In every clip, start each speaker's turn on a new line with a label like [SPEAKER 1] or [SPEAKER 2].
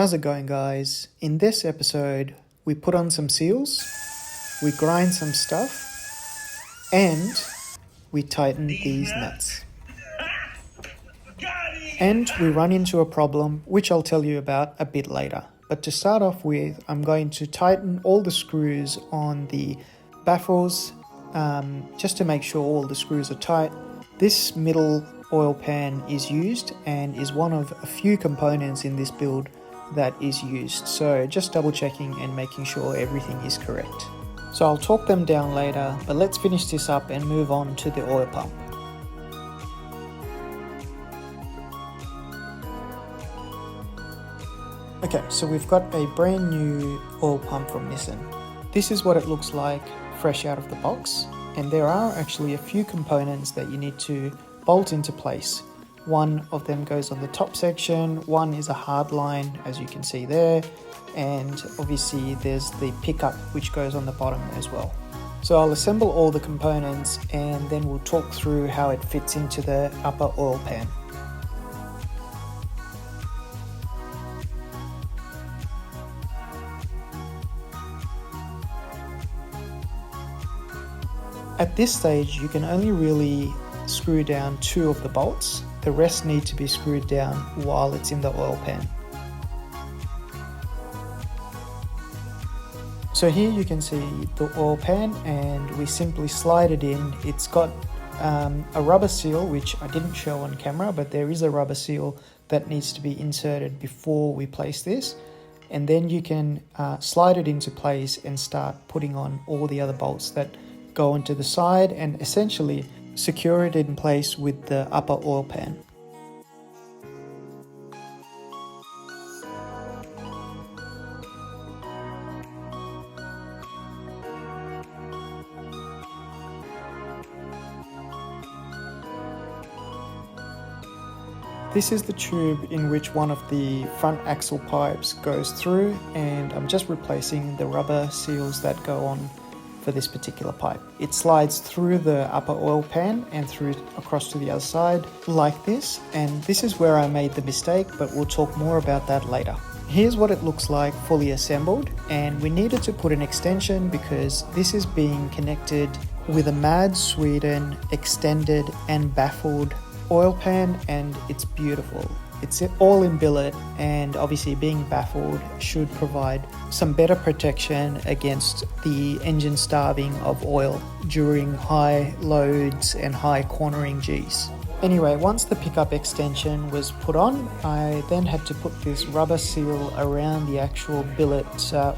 [SPEAKER 1] How's it going, guys? In this episode, we put on some seals, we grind some stuff, and we tighten these nuts. And we run into a problem, which I'll tell you about a bit later. But to start off with, I'm going to tighten all the screws on the baffles, just to make sure all the screws are tight. This middle oil pan is used and is one of a few components in this build that is used. So just double checking and making sure everything is correct. So I'll talk them down later, but let's finish this up and move on to the oil pump. Okay, so we've got a brand new oil pump from Nissan. This is what it looks like fresh out of the box, and there are actually a few components that you need to bolt into place. One of them goes on the top section, one is a hard line, as you can see there, and obviously there's the pickup which goes on the bottom as well. So I'll assemble all the components and then we'll talk through how it fits into the upper oil pan. At this stage, you can only really screw down 2 of the bolts. The rest need to be screwed down while it's in the oil pan. So here you can see the oil pan and we simply slide it in. It's got a rubber seal, which I didn't show on camera, but there is a rubber seal that needs to be inserted before we place this. And then you can slide it into place and start putting on all the other bolts that go onto the side and essentially secure it in place with the upper oil pan. This is the tube in which one of the front axle pipes goes through, and I'm just replacing the rubber seals that go on for this particular pipe. It slides through the upper oil pan and through across to the other side like this, and this is where I made the mistake, but we'll talk more about that later. Here's what it looks like fully assembled, and we needed to put an extension because this is being connected with a MAD Sweden extended and baffled oil pan, and it's beautiful. It's all in billet, and obviously being baffled should provide some better protection against the engine starving of oil during high loads and high cornering Gs. Anyway, once the pickup extension was put on, I then had to put this rubber seal around the actual billet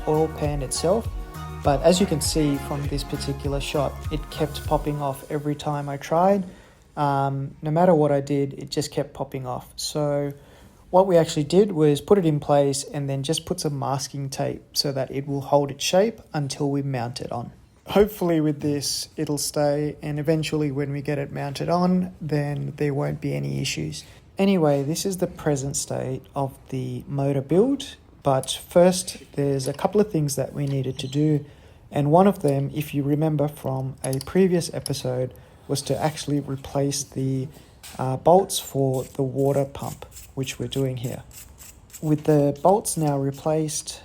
[SPEAKER 1] oil pan itself. But as you can see from this particular shot, it kept popping off every time I tried. No matter what I did, it just kept popping off. So what we actually did was put it in place and then just put some masking tape so that it will hold its shape until we mount it on. Hopefully with this it'll stay, and eventually when we get it mounted on, then there won't be any issues. Anyway, this is the present state of the motor build, but first there's a couple of things that we needed to do, and one of them, if you remember from a previous episode, was to actually replace the bolts for the water pump, which we're doing here. With the bolts now replaced,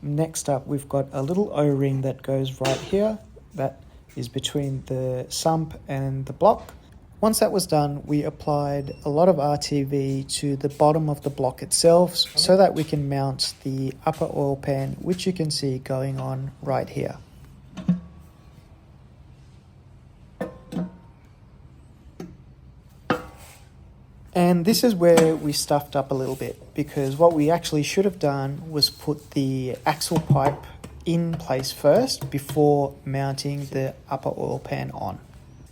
[SPEAKER 1] next up we've got a little O-ring that goes right here, that is between the sump and the block. Once that was done, we applied a lot of RTV to the bottom of the block itself so that we can mount the upper oil pan, which you can see going on right here. And this is where we stuffed up a little bit, because what we actually should have done was put the axle pipe in place first before mounting the upper oil pan on.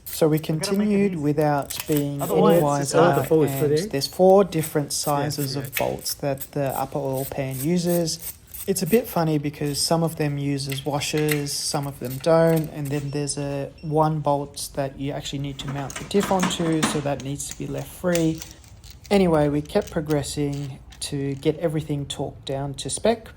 [SPEAKER 1] So we continued without being any wiser, and there's 4 different sizes of bolts that the upper oil pan uses. It's a bit funny because some of them uses washers, some of them don't, and then there's one bolt that you actually need to mount the diff onto, so that needs to be left free. Anyway, we kept progressing to get everything torqued down to spec.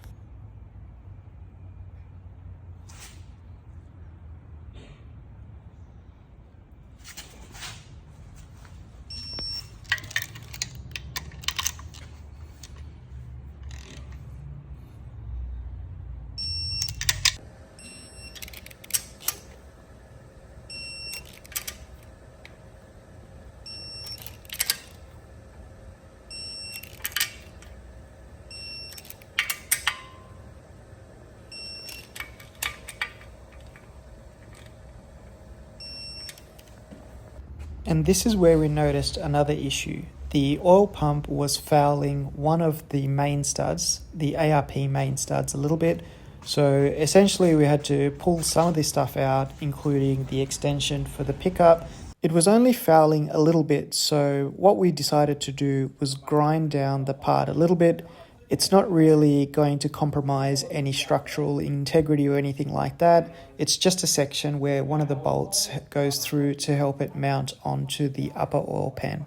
[SPEAKER 1] And this is where we noticed another issue. The oil pump was fouling one of the main studs, the ARP main studs, a little bit. So essentially we had to pull some of this stuff out, including the extension for the pickup. It was only fouling a little bit, so what we decided to do was grind down the part a little bit. It's not really going to compromise any structural integrity or anything like that. It's just a section where one of the bolts goes through to help it mount onto the upper oil pan.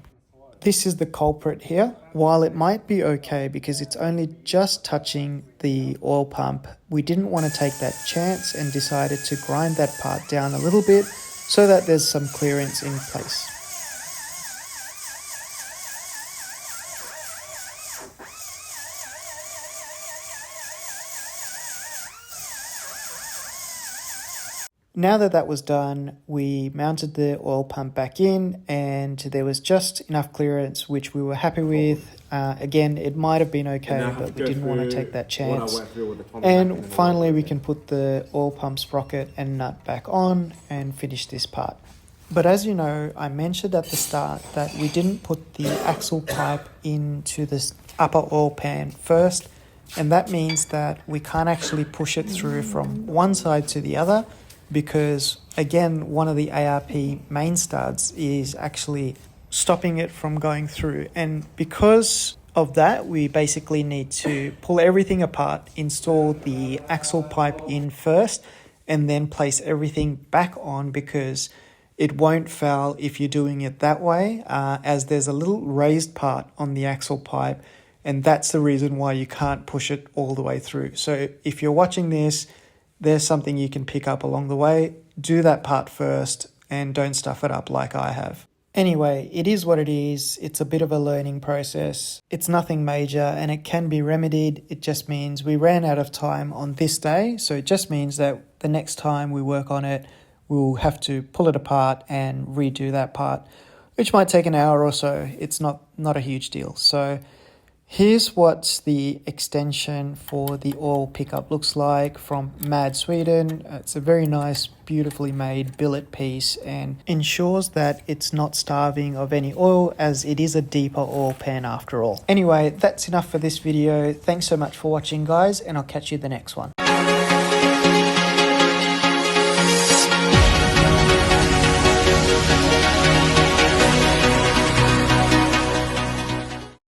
[SPEAKER 1] This is the culprit here. While it might be okay because it's only just touching the oil pump, we didn't want to take that chance and decided to grind that part down a little bit so that there's some clearance in place. Now that that was done, we mounted the oil pump back in and there was just enough clearance, which we were happy with. Again, it might have been okay, but we didn't want to take that chance. And finally, we can put the oil pump sprocket and nut back on and finish this part. But as you know, I mentioned at the start that we didn't put the axle pipe into this upper oil pan first, and that means that we can't actually push it through from one side to the other, because again, one of the ARP main studs is actually stopping it from going through. And because of that, we basically need to pull everything apart, install the axle pipe in first, and then place everything back on, because it won't foul if you're doing it that way, as there's a little raised part on the axle pipe, and that's the reason why you can't push it all the way through. So if you're watching this, there's something you can pick up along the way. Do that part first and don't stuff it up like I have. Anyway, it is what it is. It's a bit of a learning process. It's nothing major and it can be remedied. It just means we ran out of time on this day. So it just means that the next time we work on it, we'll have to pull it apart and redo that part, which might take an hour or so. It's not a huge deal. So here's what the extension for the oil pickup looks like from Mad Sweden. It's a very nice, beautifully made billet piece and ensures that it's not starving of any oil, as it is a deeper oil pan after all. Anyway, that's enough for this video. Thanks so much for watching, guys, and I'll catch you in the next one.